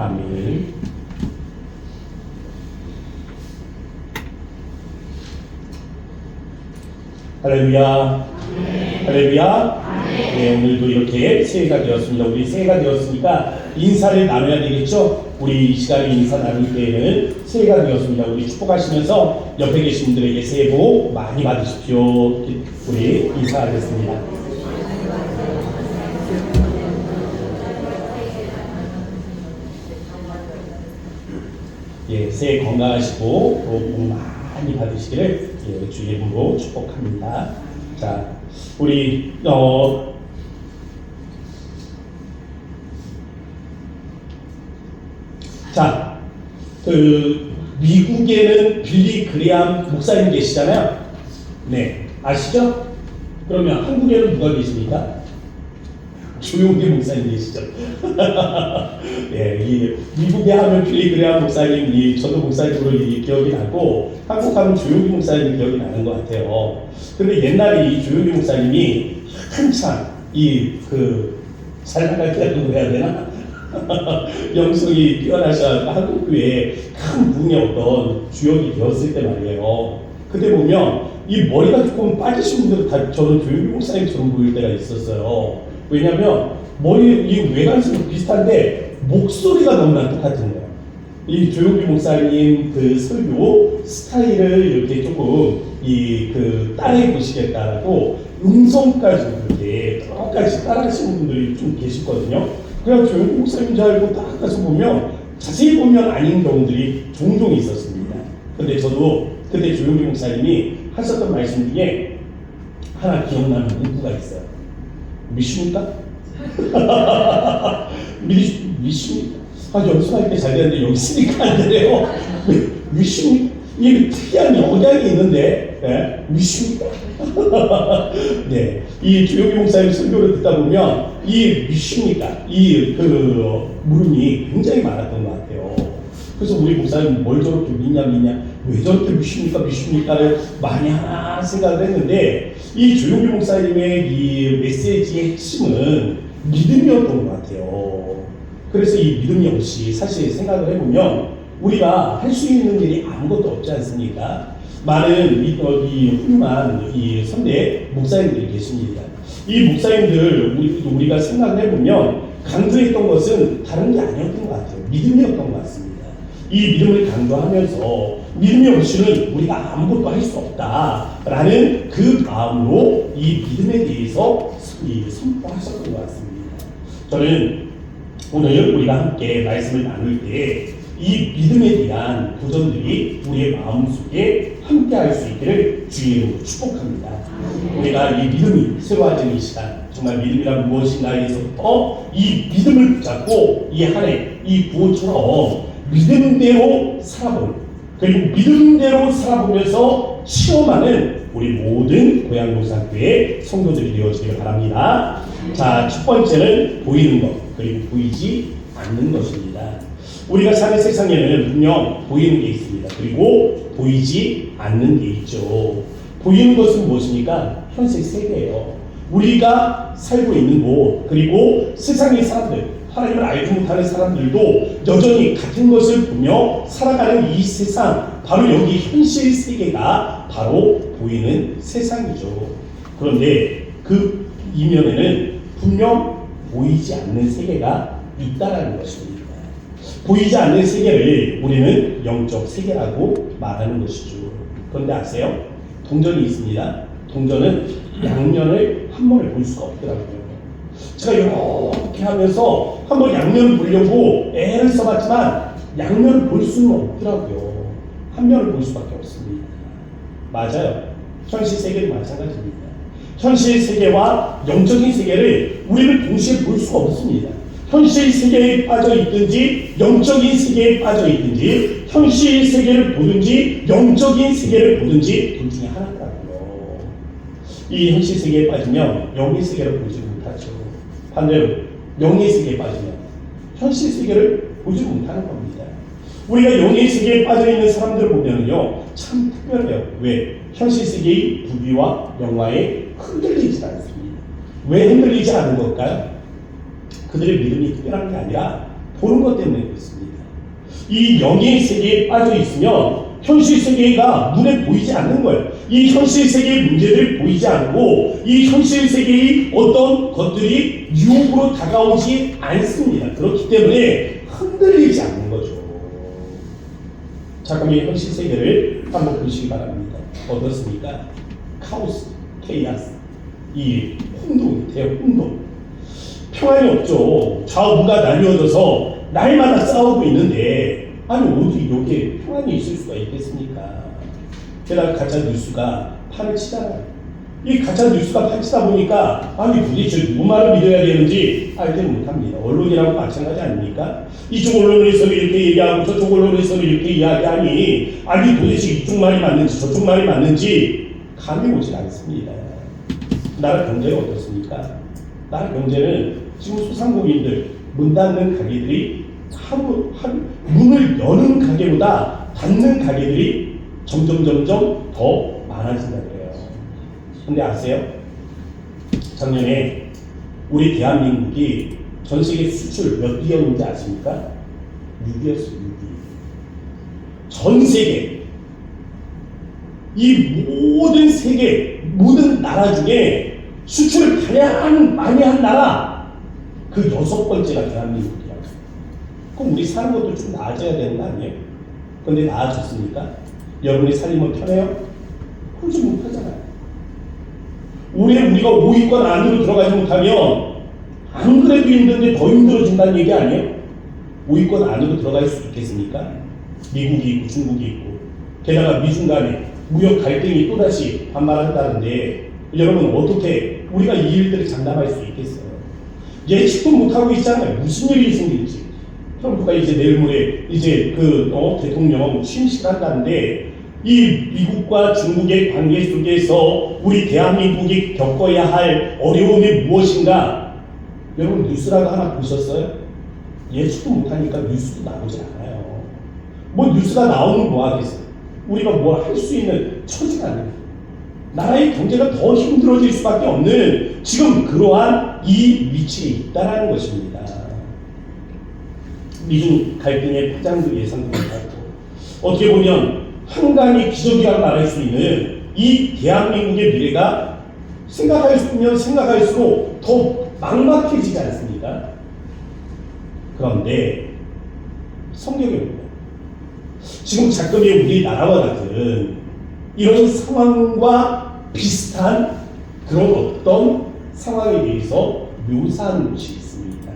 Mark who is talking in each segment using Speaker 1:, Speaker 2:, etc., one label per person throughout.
Speaker 1: 아멘. 할렐루야. 할렐루야. 네, 오늘도 이렇게 새해가 되었습니다. 우리 새해가 되었으니까 인사를 나눠야 되겠죠? 우리 이 시간에 인사 나눌 때에는 새해가 되었습니다. 우리 축복하시면서 옆에 계신 분들에게 새해 복 많이 받으십시오. 우리 인사하겠습니다. 예, 새해 건강하시고 또 복 많이 받으시기를 주의 이름으로 축복합니다. 자, 우리 자, 미국에는 빌리 그레암 목사님 계시잖아요. 네, 아시죠? 그러면 한국에는 누가 계십니까? 조용기 목사님 계시죠? 네, 미국에 하면 빌리 그레암 목사님, 저도 목사님으로 기억이 나고, 한국 하면 조용기 목사님 기억이 나는 것 같아요. 근데 옛날에 이 조용기 목사님이 한참 잘 나갈 때라고 해야 되나? 영성이 뛰어나셔서 한국교회에 큰 부흥의 어떤 주역이 되었을 때 말이에요. 그때 보면 이 머리가 조금 빠지신 분들 다 저는 조용기 목사님처럼 보일 때가 있었어요. 왜냐면 이 외관은 비슷한데 목소리가 너무나 똑같은 거예요. 이 조용기 목사님 설교 스타일을 이렇게 조금 따라해 보시겠다라고 음성까지 그렇게 똑같이 따라하시는 분들이 좀 계시거든요. 그냥 조용기 목사님인 줄 알고 딱 가서 보면 자세히 보면 아닌 경우들이 종종 있었습니다. 근데 저도 그때 조용기 목사님이 하셨던 말씀 중에 하나 기억나는 문구가 있어요. 미십니까? 미십니까? 연습할 때 잘 되는데 여기 있으니까 안 되네요. 미십니까? 이 특이한 영향이 있는데, 네? 미십니까? 네. 이 조용기 목사님 설교를 듣다 보면, 미십니까? 물음이 굉장히 많았던 것 같아요. 그래서 우리 목사님 뭘 저렇게 믿냐, 왜 저렇게 미십니까를 많이 하나 생각을 했는데, 이 조용기 목사님의 이 메시지의 핵심은 믿음이었던 것 같아요. 그래서 이 믿음이 없이 사실 생각을 해보면 우리가 할 수 있는 일이 아무것도 없지 않습니까? 많은 훌륭한 선대 목사님들이 계십니다. 이 목사님들 우리가 생각을 해보면 강조했던 것은 다른 게 아니었던 것 같아요. 믿음이었던 것 같습니다. 이 믿음을 강조하면서 믿음이 없이는 우리가 아무것도 할 수 없다라는 그 마음으로 이 믿음에 대해서 선포하셨던 것 같습니다. 저는 오늘 우리가 함께 말씀을 나눌 때 이 믿음에 대한 도전들이 우리의 마음속에 함께 할 수 있기를 주의 이름으로 축복합니다. 우리가 이 믿음이 새로워지는 이 시간, 정말 믿음이란 무엇인가에서부터 이 믿음을 붙잡고 이 한 해, 이 구호처럼 믿음대로 살아보는, 그리고 믿음대로 살아보면서 시험하는 우리 모든 고향동산교회 성도들이 되어지길 바랍니다. 자, 첫 번째는 보이는 것, 그리고 보이지 않는 것입니다. 우리가 사는 세상에는 분명 보이는 게 있습니다. 그리고 보이지 않는 게 있죠. 보이는 것은 무엇입니까? 현실 세계예요. 우리가 살고 있는 곳, 그리고 세상의 사람들, 하나님을 알지 못하는 사람들도 여전히 같은 것을 보며 살아가는 이 세상, 바로 여기 현실 세계가 바로 보이는 세상이죠. 그런데 그 이면에는 분명 보이지 않는 세계가 있다라는 것입니다. 보이지 않는 세계를 우리는 영적 세계라고 말하는 것이죠. 그런데 아세요? 동전이 있습니다. 동전은 양면을 한 번에 볼 수가 없더라고요. 제가 이렇게 하면서 한번 양면을 보려고 애를 써봤지만 양면을 볼 수는 없더라고요. 한 면을 볼 수밖에 없습니다. 맞아요. 현실 세계도 마찬가지입니다. 현실 세계와 영적인 세계를 우리는 동시에 볼 수가 없습니다. 현실 세계에 빠져 있든지 영적인 세계에 빠져 있든지 현실 세계를 보든지 영적인 세계를 보든지 둘 중에 하나더라고요. 이 현실 세계에 빠지면 영의 세계를 보지 못하죠. 반대로 영의 세계에 빠지면 현실 세계를 보지 못하는 겁니다. 우리가 영의 세계에 빠져 있는 사람들을 보면요 참 특별해요. 왜? 현실 세계의 부귀와 영화에 흔들리지 않습니다. 왜 흔들리지 않은 걸까요? 그들의 믿음이 특별한 게 아니라 보는 것 때문에 그렇습니다. 이 영의 세계에 빠져 있으면 현실 세계가 눈에 보이지 않는 거예요. 이 현실 세계의 문제들이 보이지 않고 이 현실 세계의 어떤 것들이 유혹으로 다가오지 않습니다. 그렇기 때문에 흔들리지 않는 거죠. 잠깐만 이 현실 세계를 한번 보시기 바랍니다. 어떻습니까? 카오스, 케이아스, 이 혼동, 대혼동. 평안이 없죠. 좌우가 나뉘어져서 날마다 싸우고 있는데 아니 어디 이렇게 평안이 있을 수가 있겠습니까? 게다가 가짜 뉴스가 판을 치잖아요. 이 가짜 뉴스가 판을 치다 보니까 아니 도대체 누구 말을 믿어야 되는지 알지 못합니다. 언론이라고 마찬가지 아닙니까? 이쪽 언론에서는 이렇게 얘기하고 저쪽 언론에서는 이렇게 이야기하니 아니 도대체 이쪽 말이 맞는지 저쪽 말이 맞는지 감이 오질 않습니다. 나라 경제는 어떻습니까? 나라 경제는 지금 소상공인들 문 닫는 가게들이 문을 여는 가게보다 닫는 가게들이 점점 더 많아진다고 해요. 근데 아세요? 작년에 우리 대한민국이 전 세계 수출 몇 위였는지 아십니까? 6위였어요. 6위. 전 세계 이 모든 세계 모든 나라 중에 수출을 가장 많이 한 나라 그 6번째가 대한민국이라고. 그럼 우리 사는 것도 좀 나아져야 되는 거 아니에요? 근데 나아졌습니까? 여러분이 살림은 편해요? 그러지 못하잖아요. 우리가 5위권 안으로 들어가지 못하면 안 그래도 힘든데 더 힘들어진다는 얘기 아니에요? 5위권 안으로 들어갈 수 있겠습니까? 미국이 있고 중국이 있고 게다가 미중 간에 무역 갈등이 또다시 반발한다는데 여러분 어떻게 우리가 이 일들을 장담할 수 있겠어요? 예측도 못하고 있잖아요. 무슨 일이 생길지. 트럼프가 이제 내일 모레 이제 대통령 취임식을 한다는데 이 미국과 중국의 관계 속에서 우리 대한민국이 겪어야 할 어려움이 무엇인가? 여러분 뉴스라도 하나 보셨어요? 예측도 못하니까 뉴스도 나오지 않아요. 뭐 뉴스가 나오면 뭐 하겠어요? 우리가 뭐 할 수 있는 처지가 아니에요. 나라의 경제가 더 힘들어질 수밖에 없는 지금 그러한 이 위치에 있다는 것입니다. 미중 갈등의 파장도 예상도 못하고 어떻게 보면 한간이 기적이라고 말할 수 있는 이 대한민국의 미래가 생각하면 생각할수록 더 막막해지지 않습니까? 그런데 성경에 보면 지금 자금의 우리나라와 같은 이런 상황과 비슷한 그런 어떤 상황에 대해서 묘사하는 것이 있습니다.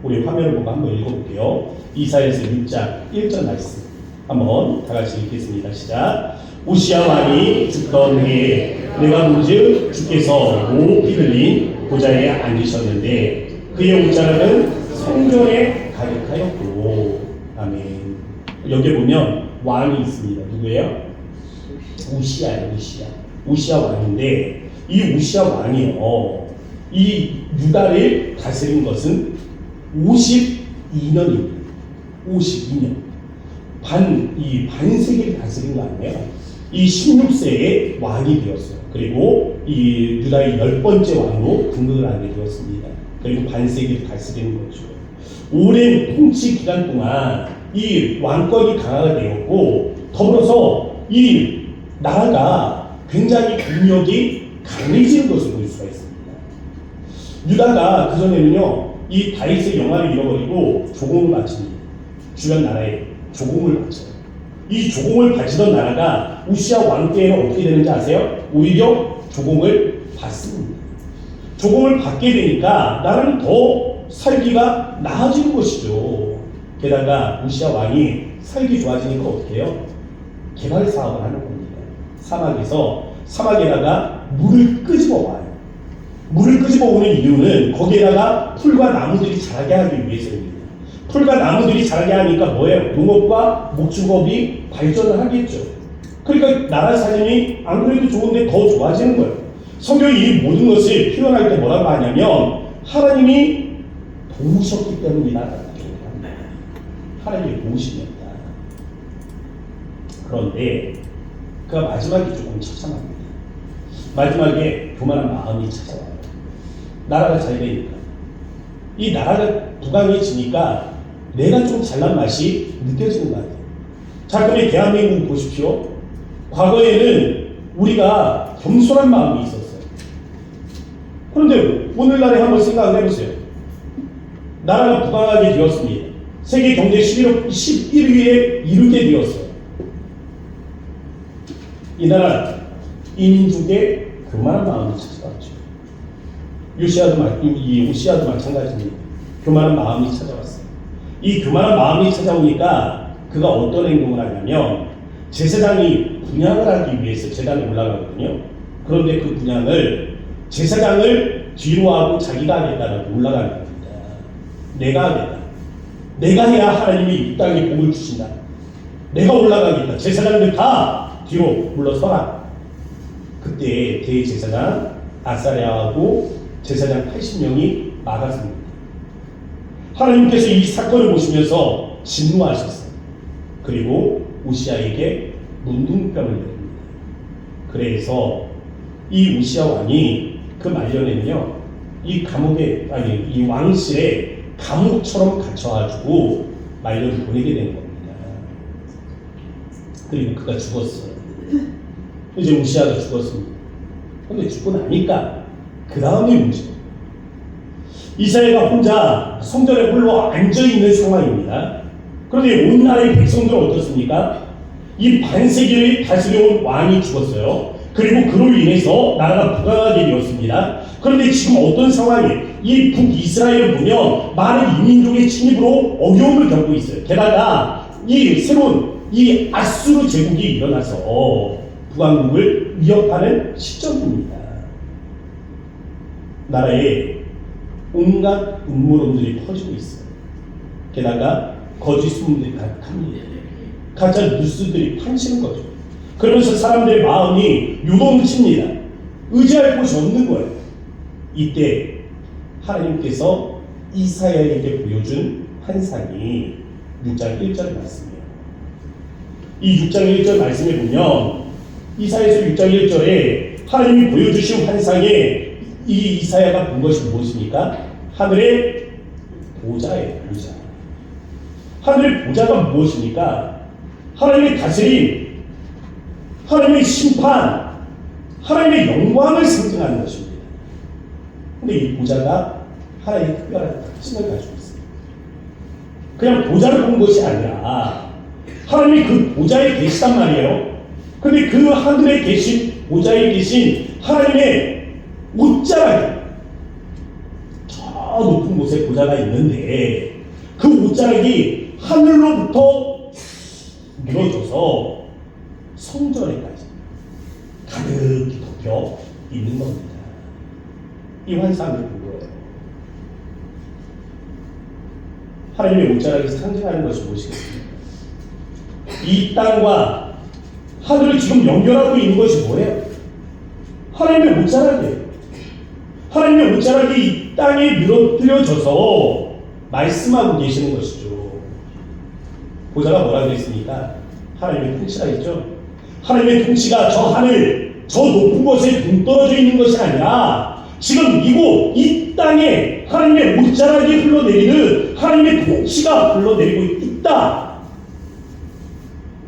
Speaker 1: 우리 화면을 보고 한번 읽어볼게요. 이사야서 6장 1절 말씀 한번 다 같이 읽겠습니다. 시작. 우시야 왕이 죽던 해에 내가 본즉 주께서 높이 들린 보좌에 앉으셨는데 그의 옷자락은 성전에 가득하였고. 아멘. 여기 보면 왕이 있습니다. 누구예요? 우시야예요. 우시야 왕인데 이 우시야 왕이요 이 유다를 다스린 것은 52년입니다. 52년. 반세기를 다스린 거 아니에요? 이 16세에 왕이 되었어요. 그리고 이 유다의 10번째 왕으로 등극을 하게 되었습니다. 그리고 반세기를 다스리는 거죠. 오랜 통치 기간 동안 이 왕권이 강화가 되었고 더불어서 이 나라가 굉장히 국력이 강해지는 것을 볼 수가 있습니다. 유다가 그전에는요 이 다윗의 영화를 잃어버리고 조공을 바칩니다. 주변 나라에 조공을 바쳐요. 이 조공을 바치던 나라가 우시야 왕 때에는 어떻게 되는지 아세요? 오히려 조공을 받습니다. 조공을 받게 되니까 나라는 더 살기가 나아지는 것이죠. 게다가 우시야 왕이 살기 좋아지니까 어떻게 해요? 개발 사업을 하는 겁니다. 사막에다가 물을 끄집어 와요. 물을 끄집어 오는 이유는 거기에다가 풀과 나무들이 자라게 하기 위해서입니다. 풀과 나무들이 자라게 하니까 뭐예요? 농업과 목축업이 발전을 하겠죠. 그러니까 나라 사정이 안 그래도 좋은데 더 좋아지는 거예요. 성경이 이 모든 것을 표현할 때 뭐라고 하냐면 하나님이 도우셨기 때문이다. 하나님의 도우심이었다. 그런데 그가 마지막에 조금 처참합니다. 마지막에 교만한 마음이 찾아와요. 나라가 잘 되니까. 이 나라가 부강해지니까 내가 좀 잘난 맛이 느껴지는 것 같아요. 자, 그럼 대한민국 보십시오. 과거에는 우리가 겸손한 마음이 있었어요. 그런데 오늘날에 한번 생각을 해보세요. 나라가 부강하게 되었습니다. 세계 경제 11위에 이르게 되었어요. 이 나라 이민족의 교만한 마음이 찾아왔죠. 이 오시아도 마찬가지입니다. 교만한 마음이 찾아왔어요. 이 교만한 마음이 찾아오니까 그가 어떤 행동을 하냐면 제사장이 분향을 하기 위해서 제단에 올라가거든요. 그런데 그 분향을 제사장을 뒤로 하고 자기가 하겠다라고 올라가는 겁니다. 내가 하겠다. 내가 해야 하나님이 이 땅에 복을 주신다. 내가 올라가겠다. 제사장들 다 뒤로 물러서라. 그때 대제사장 아사랴하고 제사장 80명이 막았습니다. 하나님께서 이 사건을 보시면서 진노하셨어요. 그리고 우시아에게 문둥병을 내립니다. 그래서 이 우시아 왕이 그 말년에는요, 이 왕실에 감옥처럼 갇혀가지고 말년을 보내게 된 겁니다. 그리고 그가 죽었어요. 이제 우시아가 죽었습니다. 근데 죽고 나니까 그 다음에 문제. 이사야가 혼자 성전에 홀로 앉아있는 상황입니다. 그런데 온 나라의 백성들은 어떻습니까? 이 반세기를 다스려온 왕이 죽었어요. 그리고 그로 인해서 나라가 부강하게 되었습니다. 그런데 지금 어떤 상황이에요? 이 북이스라엘을 보면 많은 이민족의 침입으로 어려움을 겪고 있어요. 게다가 이 새로운 이 아수르 제국이 일어나서 북왕국을 위협하는 시점입니다. 나라에 온갖 음모론들이 퍼지고 있어요. 게다가 거짓 소문들이 가득합니다. 가짜 뉴스들이 판치는 거죠. 그러면서 사람들의 마음이 요동칩니다. 의지할 곳이 없는 거예요. 이때 하나님께서 이사야에게 보여준 환상이 6장 1절 말씀이에요. 이 6장 1절 말씀에 보면 이사야서 6장 1절에 하나님이 보여주신 환상에 이 이사야가 본 것이 무엇입니까? 하늘의 보좌예요. 보좌. 하늘의 보좌가 무엇입니까? 하나님의 다스림, 하나님의 심판, 하나님의 영광을 상징하는 것입니다. 근데 이 보좌가 하나님의 특별한 특징을 가지고 있습니다. 그냥 보좌를 본 것이 아니라 하나님이 그 보좌에 계시단 말이에요. 근데 그 하늘에 계신 보좌에 계신 하나님의 옷자락이, 저 높은 곳에 보좌가 있는데 그 옷자락이 하늘로부터 밀어져서 성전에까지 가득히 덮여 있는 겁니다. 이 환상을 본 거예요. 하나님의 옷자락이 상징하는 것이 무엇이겠습니까? 이 땅과 하늘을 지금 연결하고 있는 것이 뭐예요? 하나님의 옷자락이에요. 하나님의 옷자락이 이 땅에 늘어뜨려져서 말씀하고 계시는 것이죠. 보좌가 뭐라고 했습니까? 하나님의 통치가 있죠. 하나님의 통치가 저 하늘, 저 높은 곳에 둥 떨어져 있는 것이 아니라 지금 이곳, 이 땅에 하나님의 옷자락이 흘러내리는 하나님의 통치가 흘러내리고 있다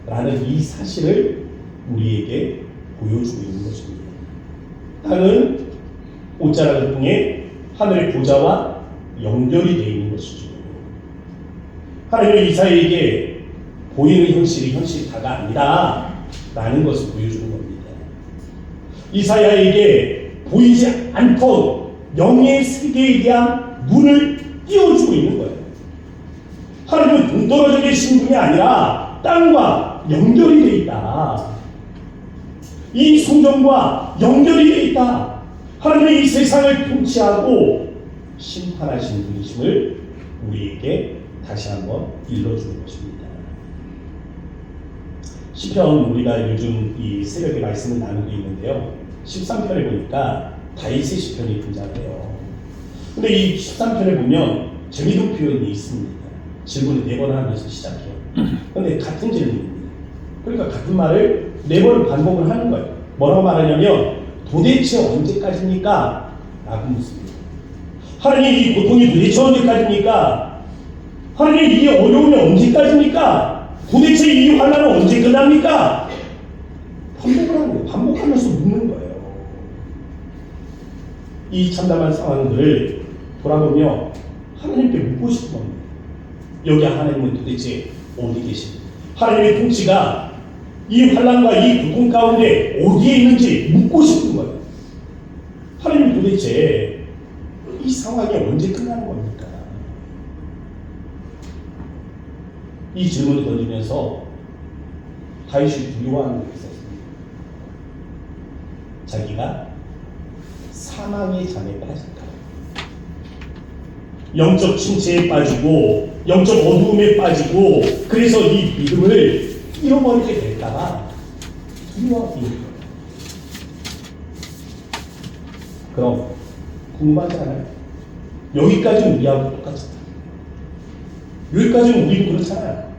Speaker 1: 라는 이 사실을 우리에게 보여주고 있는 것입니다. 땅은 옷자락을 통해 하늘의 보좌와 연결이 되어 있는 것이죠. 하나님은 이사야에게 보이는 현실이 다가 아니다 라는 것을 보여주는 겁니다. 이사야에게 보이지 않던 영의 세계에 대한 문을 띄워주고 있는 거예요. 하나님은 동떨어져 계신 분이 아니라 땅과 연결이 되어 있다. 이 성전과 연결이 되어 있다. 하나님의 이 세상을 통치하고 심판하신 분이심을 우리에게 다시 한번 일러주는 것입니다. 시편, 우리가 요즘 이 새벽에 말씀을 나누고 있는데요, 13편에 보니까 다윗의 시편이 등장해요. 근데 이 13편에 보면 재미있는 표현이 있습니다. 질문을 4번 하면서 시작해요. 근데 같은 질문입니다. 그러니까 같은 말을 4번 반복을 하는 거예요. 뭐라고 말하냐면 도대체 언제까지입니까? 라고 묻습니다. 하나님, 이 고통이 도대체 언제까지입니까? 하나님, 이 어려움이 언제까지입니까? 도대체 이 환난은 언제 끝납니까? 반복을 하는 거예요. 반복하면서 묻는 거예요. 이 참담한 상황들을 돌아보며 하나님께 묻고 싶은 겁니다. 여기 하나님은 도대체 어디 계십니까? 하나님의 통치가 이 환난과 이 고통 가운데 어디에 있는지 묻고 싶은 거예요. 하나님, 도대체 이 상황이 언제 끝나는 겁니까? 이 질문을 던지면서 다윗이 두려워하는 게 있었습니다. 자기가 사망의 잠에 빠질까, 영적 침체에 빠지고 영적 어두움에 빠지고, 그래서 이 믿음을 잃어버리게 될까봐 두려워하고 있는 거예요. 그럼 궁금하지 않아요? 여기까지는 우리하고 똑같잖아요. 여기까지는 우리도 그렇잖아요.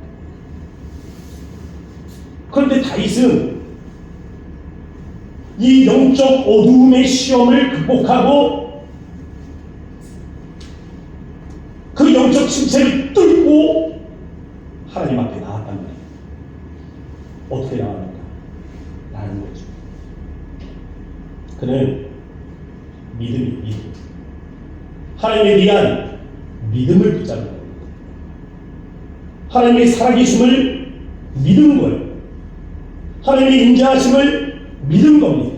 Speaker 1: 그런데 다윗은 이 영적 어두움의 시험을 극복하고 그 영적 침체를 뚫고 하나님 앞에 나왔단 말이에요. 어떻게 나왔는가? 라는 거죠. 그는 믿음. 하나님에 대한 믿음을 붙잡는 겁니다. 하나님의 살아계심을 믿은 거예요. 하나님의 인자하심을 믿은 겁니다.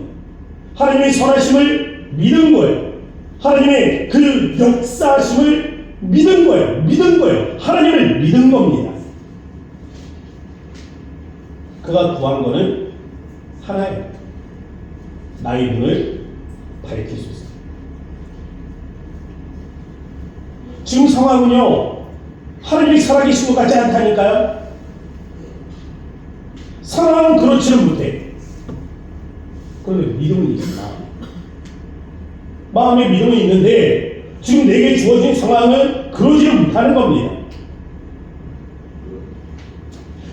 Speaker 1: 하나님의 선하심을 믿은 거예요. 하나님의 그 역사하심을 믿은 거예요. 하나님을 믿은 겁니다. 그가 구한 거는 하나예요. 나의 눈을 밝힐 수 있어요. 지금 상황은요, 하나님이 살아계신 것 같지 않다니까요. 상황은 그렇지는 못해. 그런데 믿음은 있구나. 마음에 믿음은 있는데 지금 내게 주어진 상황은 그러지는 못하는 겁니다.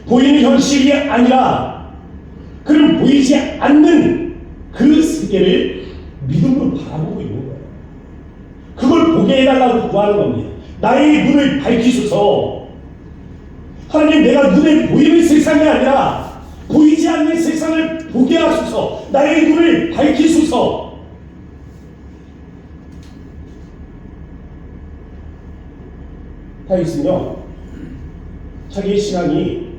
Speaker 1: 보이는 현실이 아니라 그는 보이지 않는 그 세계를 믿음으로 바라보고 있는 거예요. 그걸 보게 해달라고 구하는 겁니다. 나의 눈을 밝히소서. 하나님, 내가 눈에 보이는 세상이 아니라 보이지 않는 세상을 보게 하소서. 나의 눈을 밝히소서. 다윗은요, 자기의 신앙이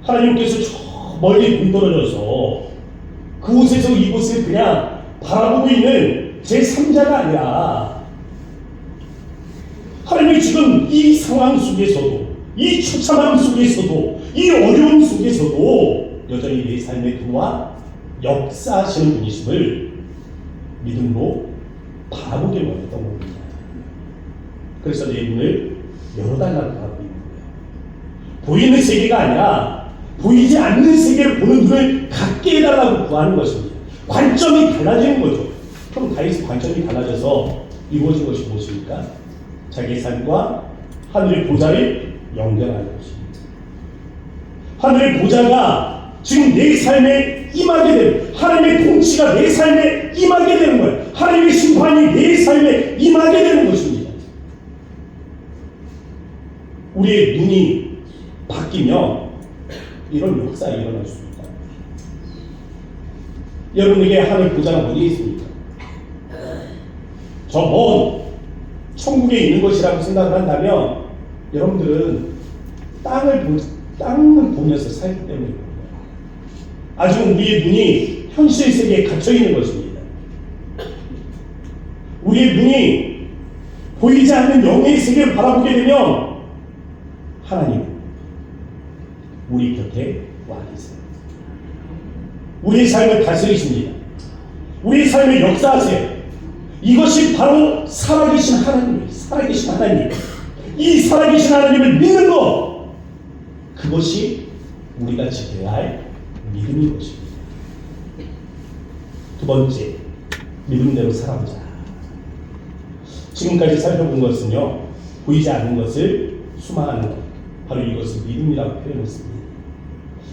Speaker 1: 하나님께서 저 멀리 동떨어져서 그곳에서 이곳을 그냥 바라보고 있는 제3자가 아니라 하나님이 지금 이 상황 속에서도, 이 처참함 속에서도, 이 어려움 속에서도 여전히 내 삶의 도와 역사하시는 분이심을 믿음으로 바라보길 원했던 겁니다. 그래서 내 눈을 열어달라고 하고 있는 거예요. 보이는 세계가 아니라 보이지 않는 세계를 보는 눈을 갖게 해달라고 구하는 것입니다. 관점이 달라지는 거죠. 그럼 다윗의 관점이 달라져서 이루어진 것이 무엇입니까? 자기의 삶과 하늘의 보좌를 연결하는 것입니다. 하늘의 보좌가 지금 내 삶에 임하게 되는, 하나님의 통치가 내 삶에 임하게 되는 거예요. 하나님의 심판이 내 삶에 임하게 되는 것입니다. 우리의 눈이 바뀌면 이런 역사가 일어날 수 있다. 여러분에게 하늘 보좌가 어디에 있습니까? 저 먼 천국에 있는 것이라고 생각을 한다면 여러분들은 땅을 보면서 살기 때문에 그런 거예요. 아직은 우리의 눈이 현실 세계에 갇혀 있는 것입니다. 우리의 눈이 보이지 않는 영의 세계를 바라보게 되면 하나님, 우리 곁에 와 계세요. 우리의 삶을 다스리십니다. 우리의 삶을 역사하세요. 이것이 바로 살아계신 하나님이에요. 살아계신 하나님. 이 살아계신 하나님을 믿는 것, 그것이 우리가 지켜야 할 믿음인 것입니다. 두 번째, 믿음대로 살아보자. 지금까지 살펴본 것은요, 보이지 않는 것을 수망하는 것, 바로 이것을 믿음이라고 표현했습니다.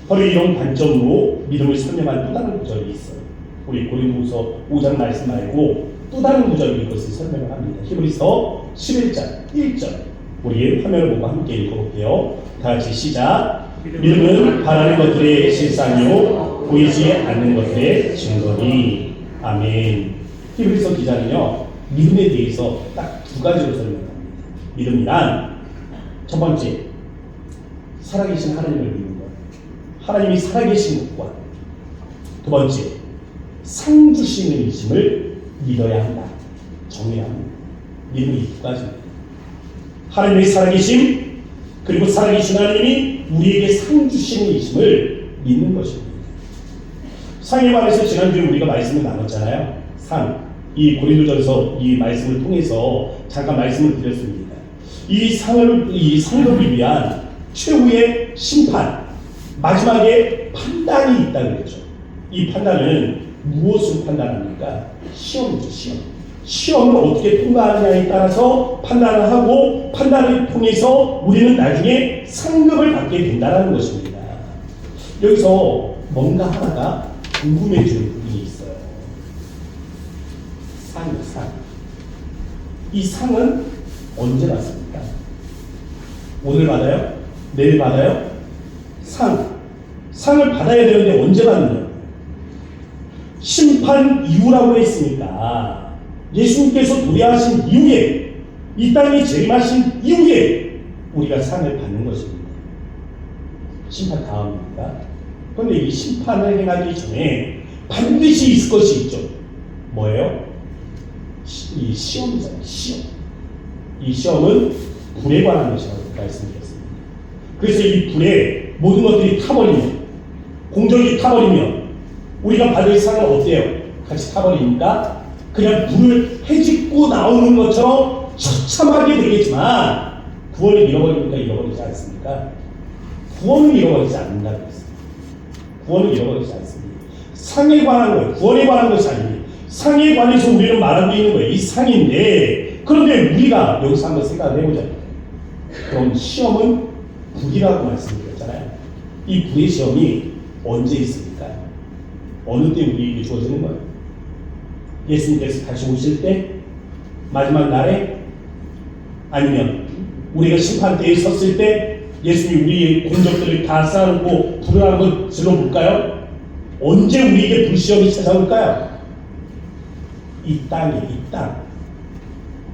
Speaker 1: 바로 이런 관점으로 믿음을 설명한 또 다른 구절이 있어요. 우리 고린도후서 5장 말씀 말고 또 다른 구절로 이것을 설명을 합니다. 히브리서 11장 1절 우리 화면을 보고 함께 읽어볼게요. 다 같이 시작. 믿음은 바라는 것들의 실상이요 보이지 않는 것들의 증거니. 아멘. 히브리서 기자는요 믿음에 대해서 딱 두 가지로 설명합니다. 믿음이란 첫 번째 살아계신 하나님을 믿는 것, 하나님이 살아계신 것과 두 번째 상 주시는 이심을 믿어야 한다. 정해야 합니다. 믿음이 두 가지입니다. 하나님의 살아계심 그리고 살아계신 하나님이 우리에게 상 주시는 이심을 믿는 것입니다. 상에 관해서 지난주에 우리가 말씀을 나눴잖아요. 상. 이 고린도전서 이 말씀을 통해서 잠깐 말씀을 드렸습니다. 이 상급을 위한 최후의 심판, 마지막에 판단이 있다고 그랬죠. 이 판단은 무엇을 판단합니까? 시험이죠, 시험. 시험을 어떻게 통과하느냐에 따라서 판단을 하고 판단을 통해서 우리는 나중에 상급을 받게 된다는 것입니다. 여기서 뭔가 하나가 궁금해지는 부분이 있어요. 상이요, 상. 이 상은 언제 받습니까? 오늘 받아요? 내일 받아요? 상을 받아야 되는데 언제 받느냐? 심판 이후라고 했으니까 예수님께서 도래하신 이후에 이 땅에 재림하신 이후에 우리가 상을 받는 것입니다. 심판 다음입니다. 그런데 이 심판을 행하기 전에 반드시 있을 것이 있죠. 뭐예요? 이 시험이잖아요. 시험. 이 시험은 불에 관한 것이라고 말씀드렸습니다. 그래서 이 불에 모든 것들이 타버리면, 공적이 타버리면 우리가 받을 상은 어때요? 같이 타버리니까 그냥 불을 헤집고 나오는 것처럼 처참하게 되겠지만 구원을 잃어버리니까 잃어버리지 않습니까? 구원을 잃어버리지 않는다고 했습니다. 구원을 잃어버리지 않습니다. 상에 관한 거예요. 구원에 관한 것이 아닙니다. 상에 관해서 우리는 말하고 있는 거예요. 이 상인데, 그런데 우리가 여기서 한번 생각을 해보자. 그럼 시험은 불이라고 말씀드렸잖아요. 이 불의 시험이 언제 있습니까? 어느 때 우리에게 주어지는 거예요? 예수님께서 다시 오실 때? 마지막 날에? 아니면 우리가 심판대에 섰을 때 예수님이 우리의 공적들을 다 쌓아놓고 불을 한번 질러볼까요? 언제 우리에게 불시험이 찾아올까요? 이 땅이, 이 땅.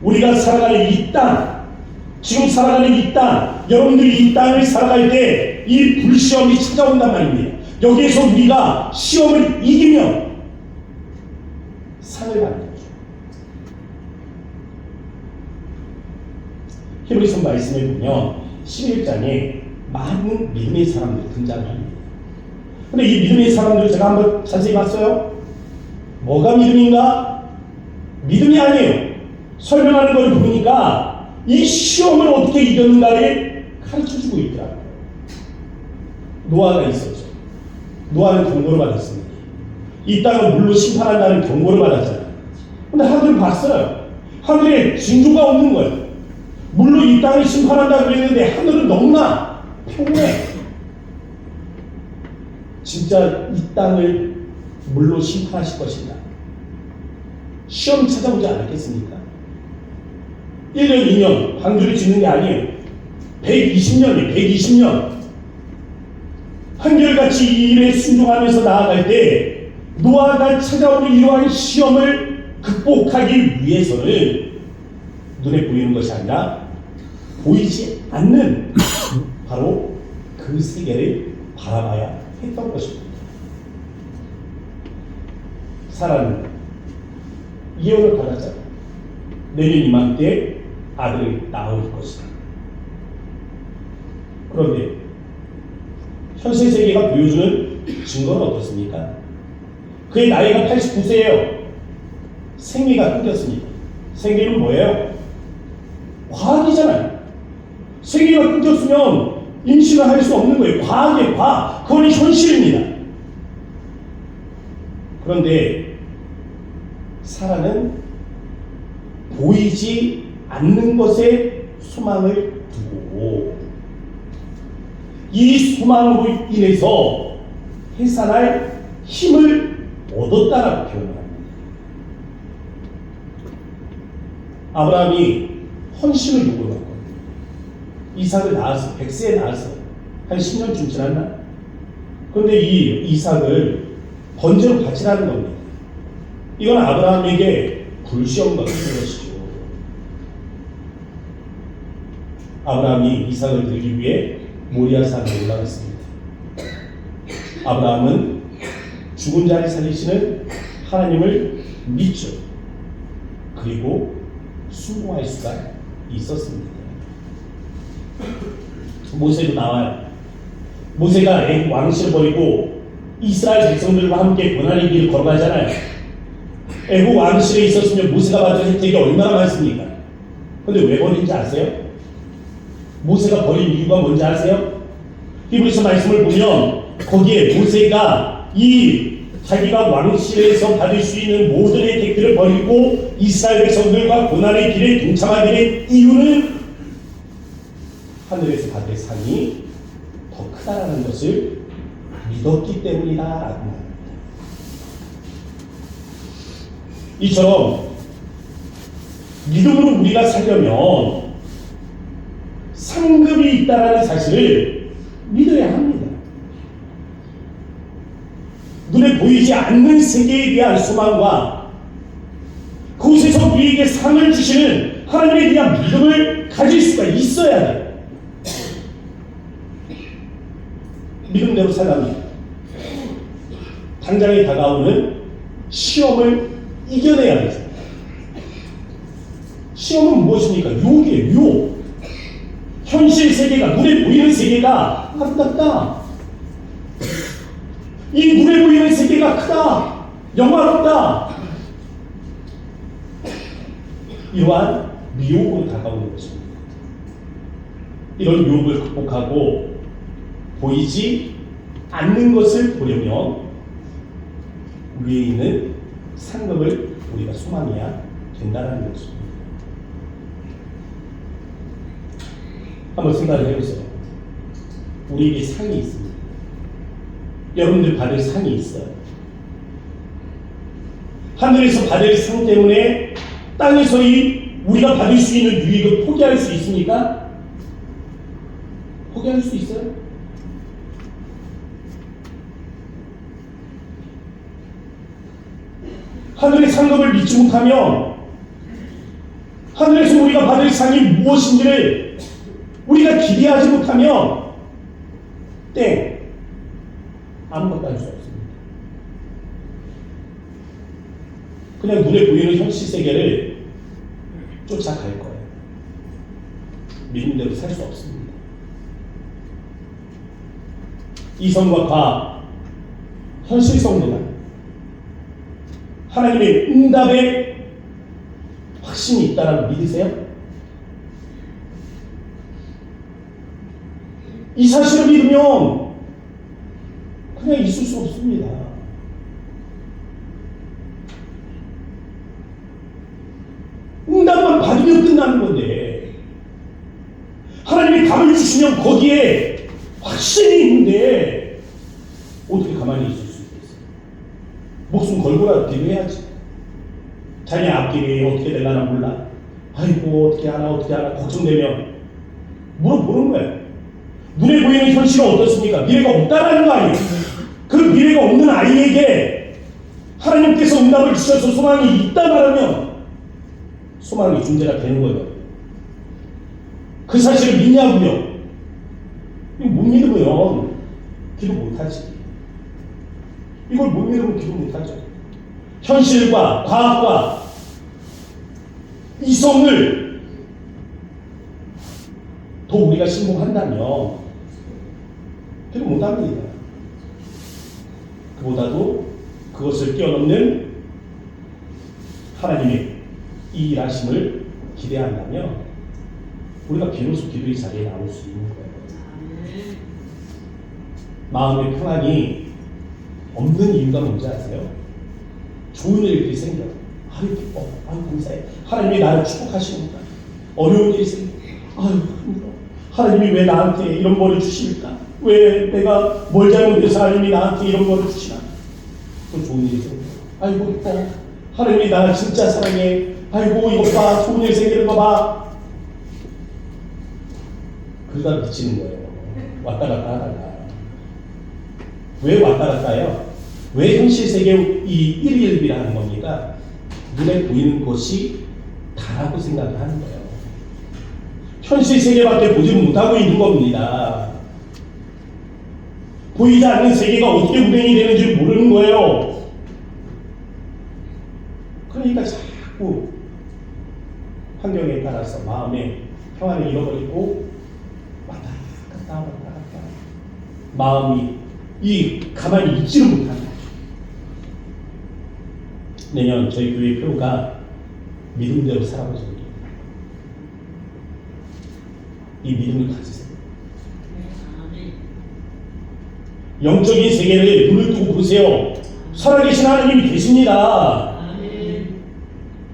Speaker 1: 우리가 살아가는 이 땅, 지금 살아가는 이 땅, 여러분들이 이 땅을 살아갈 때 이 불시험이 찾아온단 말입니다. 여기에서 우리가 시험을 이기면 상을 받는 거죠. 히브리서 말씀에 보면 11장에 많은 믿음의 사람들이 등장합니다. 근데 이 믿음의 사람들을 제가 한번 자세히 봤어요. 뭐가 믿음인가? 믿음이 아니에요. 설명하는 걸 보니까 이 시험을 어떻게 이겼는가를 가르쳐주고 있더라고요. 노아가 있었죠. 노아는 경고를 받았습니다. 이 땅을 물로 심판한다는 경고를 받았잖아요. 근데 하늘을 봤어요. 하늘에 징조가 없는 거예요. 물로 이 땅을 심판한다고 그랬는데 하늘은 너무나 평온해. 진짜 이 땅을 물로 심판하실 것인가? 시험이 찾아오지 않았겠습니까? 1년, 2년 방주를 짓는 게 아니에요. 120년이에요. 120년. 한결같이 이 일에 순종하면서 나아갈 때 노아가 찾아오는 이러한 시험을 극복하기 위해서는 눈에 보이는 것이 아니라 보이지 않는 바로 그 세계를 바라봐야 했던 것입니다. 사라는 예언을 받았잖아요. 내년 이맘때 아들이 나올 것이다. 그런데 현실 세계가 보여주는 증거는 어떻습니까? 그의 나이가 89세예요. 생리가 끊겼습니다. 생리는 뭐예요? 과학이잖아요. 생리가 끊겼으면 임신을 할 수 없는 거예요. 과학의 과학. 그건 현실입니다. 그런데 사라는 보이지 않는 것에 소망을 두고 이 소망으로 인해서 해산할 힘을 얻었다라고 표현을 합니다. 아브라함이 헌신을 요구했거든요. 이삭을 낳았어. 100세에 낳았어. 한 10년쯤 지났나? 그런데 이 이삭을 번제로 바치라는 겁니다. 이건 아브라함에게 불시험과 같은 것이죠. 아브라함이 이삭을 드리기 위해 모리아 산에 올라갔습니다. 아브라함은 죽은 자를 살리시는 하나님을 믿죠. 그리고 순종할 수가 있었습니다. 모세도 나와요. 모세가 애굽 왕실을 버리고 이스라엘 백성들과 함께 고난의 길을 걸어가잖아요. 애굽 왕실에 있었으면 모세가 받은 혜택이 얼마나 많습니까? 근데 왜 버린지 아세요? 모세가 버린 이유가 뭔지 아세요? 히브리서 말씀을 보면 거기에 모세가 이 자기가 왕실에서 받을 수 있는 모든 혜택들을 버리고 이스라엘 백성들과 고난의 길에 동참하게 된 이유는 하늘에서 받을 상이 더 크다라는 것을 믿었기 때문이다라고 합니다. 이처럼 믿음으로 우리가 살려면 상급이 있다라는 사실을 믿어야 합니다. 눈에 보이지 않는 세계에 대한 소망과 그곳에서 우리에게 상을 주시는 하나님에 대한 믿음을 가질 수가 있어야 돼요. 믿음대로 살아갑니다. 당장에 다가오는 시험을 이겨내야 되죠. 시험은 무엇입니까? 유혹이에요. 유혹. 현실 세계가, 눈에 보이는 세계가 아름답다. 이 눈에 보이는 세계가 크다. 영화롭다. 이러한 미혹으로 다가오는 것입니다. 이런 유혹을 극복하고 보이지 않는 것을 보려면 위에 있는 상급을 우리가 소망해야 된다는 것입니다. 한번 생각을 해보세요. 우리에게 상이 있습니다. 여러분들 받을 상이 있어요. 하늘에서 받을 상 때문에 땅에서 우리가 받을 수 있는 유익을 포기할 수 있습니까? 포기할 수 있어요? 하늘의 상급을 믿지 못하면 하늘에서 우리가 받을 상이 무엇인지를 우리가 기대하지 못하면 아무것도 할 수 없습니다. 그냥 눈에 보이는 현실 세계를 쫓아갈 거예요. 믿음대로 살 수 없습니다. 이성과 과학, 현실성보다 하나님의 응답에 확신이 있다라고 믿으세요? 이 사실을 믿으면 그냥 있을 수 없습니다. 응답만 받으면 끝나는 건데 하나님이 답을 주시면 거기에 확신이 있는데 어떻게 가만히 있을 수 있겠어요? 목숨 걸고라도 기도해야지. 자녀 앞길이 어떻게 되려나 몰라. 아이고 어떻게 하나 걱정되면 물어보는 거예요. 눈에 보이는 현실은 어떻습니까? 미래가 없다라는 거 아니에요. 그 미래가 없는 아이에게 하나님께서 응답을 주셔서 소망이 있다 말하면 소망이 존재가 되는 거예요. 그 사실을 믿냐고요? 못 믿으면 기도 못하지. 이걸 못 믿으면 기도 못하죠. 현실과 과학과 이성을 더 우리가 신봉한다면 기도 못합니다. 그보다도 그것을 뛰어넘는 하나님의 이 일하심을 기대한다면 우리가 비로소 기도의 자리에 나올 수 있는 거예요. 마음의 평안이 없는 이유가 뭔지 아세요? 좋은 일들이 생겨. 아유 기뻐. 아유 감사해. 하나님이 나를 축복하시니까. 어려운 일이 생겨. 아유 힘들어. 하나님이 왜 나한테 이런 벌을 주실까? 왜 내가 뭘 잘못해서 하나님이 나한테 이런 벌을 주시나? 또 좋은 일이 생겨. 아이고 기뻐. 하나님이 나를 진짜 사랑해. 아이고 이것 봐. 좋은 일 생기는 거 봐. 그가 미치는 거예요. 왔다 갔다 하다가. 왜 왔다 갔다 해요? 왜 현실 세계 이 일일비라 하는 겁니까? 눈에 보이는 것이 다라고 생각을 하는 거예요. 현실 세계밖에 보지 못하고 있는 겁니다. 보이지 않는 세계가 어떻게 운행이 되는지 모르는 거예요. 그러니까 자꾸 환경에 따라서 마음의 평안을 잃어버리고 왔다 갔다 왔다 갔다 마음이 가만히 있지를 못하는 거죠. 내년 저희 교회 표가 믿음대로 살아보자. 이 믿음을 가지세요. 영적인 세계를 눈을 뜨고 보세요. 살아계신 하나님이 계십니다.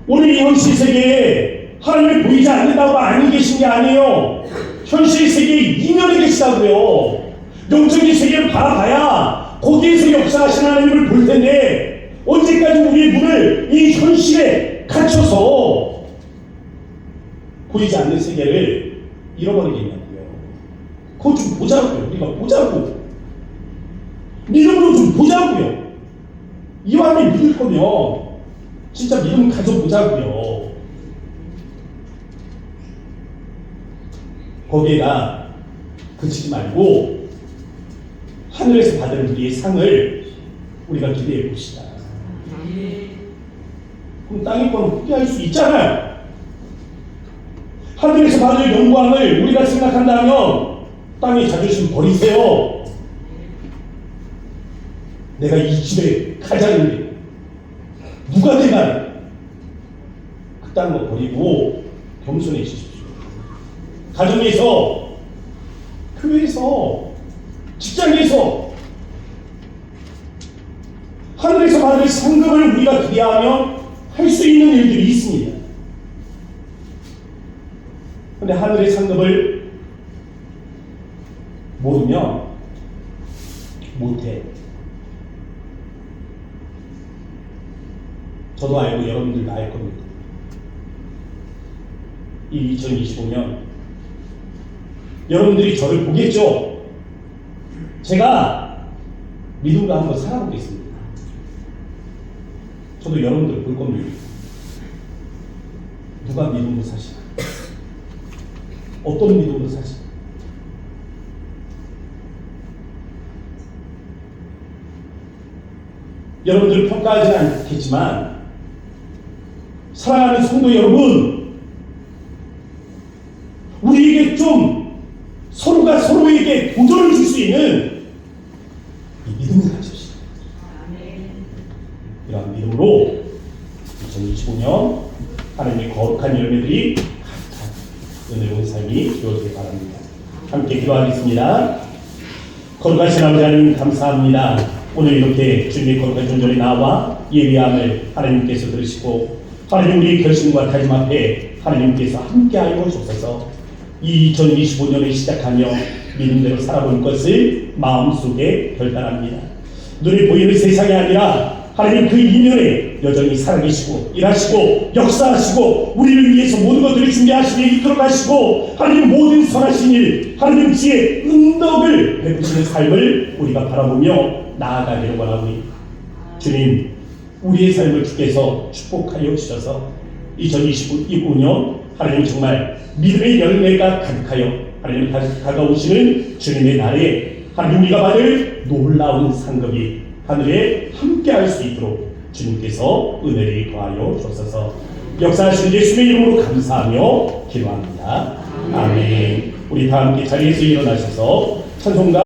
Speaker 1: 오늘 이 현실 세계에 하나님이 보이지 않는다고 안 계신 게 아니에요. 현실 세계의 이면에 계시다고요. 영적인 세계를 바라봐야 거기에서 역사하신 하나님을 볼 텐데 언제까지 우리의 눈을 이 현실에 갇혀서 보이지 않는 세계를 잃어버리겠냐고요. 그거 좀 보자고요. 우리가 보자고. 믿음으로 좀 보자고요. 이왕에 믿을 거면 진짜 믿음 가져보자고요. 거기에다 그치지 말고 하늘에서 받을 우리의 상을 우리가 기대해 봅시다. 그럼 땅의 거는 포기할 수 있잖아요. 하늘에서 받을 영광을 우리가 생각한다면 땅의 자존심 버리세요. 내가 이 집에 가자는데 누가 되나 그딴 거 버리고 겸손해지십시오. 가정에서, 교회에서, 직장에서 하늘에서 받을 상급을 우리가 기대하며 할 수 있는 일들이 있습니다. 그런데 하늘의 상급을 모르면 못해. 저도 알고 여러분들도 알 겁니다. 이 2025년 여러분들이 저를 보겠죠? 제가 믿음으로 한번 살아보겠습니다. 저도 여러분들 볼 겁니다. 누가 믿음으로 사시나? 어떤 믿음으로 사시나? 여러분들을 평가하지는 않겠지만 사랑하는 성도 여러분, 우리에게 좀 서로가 서로에게 도전을 줄 수 있는 이 믿음을 가집시다. 이러한 믿음으로 2025년 하나님의 거룩한 열매들이 가득한 은혜로운 삶이 되어지길 바랍니다. 함께 기도하겠습니다. 거룩하신 아버지 하나님 감사합니다. 오늘 이렇게 주님의 거룩한 존전에 나와 예배함을 하나님께서 들으시고 하나님 우리의 결심과 다짐 앞에 하나님께서 함께하여 주옵소서. 이 2025년을 시작하며 믿음대로 살아볼 것을 마음속에 결단합니다. 눈에 보이는 세상이 아니라 하나님 그 이면에 여전히 살아계시고 일하시고 역사하시고 우리를 위해서 모든 것들을 준비하시며 이끌어가시고 하나님 모든 선하신 일 하나님 지혜 은덕을 베푸시는 삶을 우리가 바라보며 나아가기를 원하오니 주님 우리의 삶을 주께서 축복하여 주셔서 2025년 하나님 정말 믿음의 열매가 가득하여 하나님 다가오시는 주님의 날에 하나님 우리가 받을 놀라운 상급이 하늘에 함께할 수 있도록 주님께서 은혜를 더하여 주옵소서. 역사하신 예수의 이름으로 감사하며 기도합니다. 아멘. 우리 다 함께 자리에서 일어나셔서 찬송가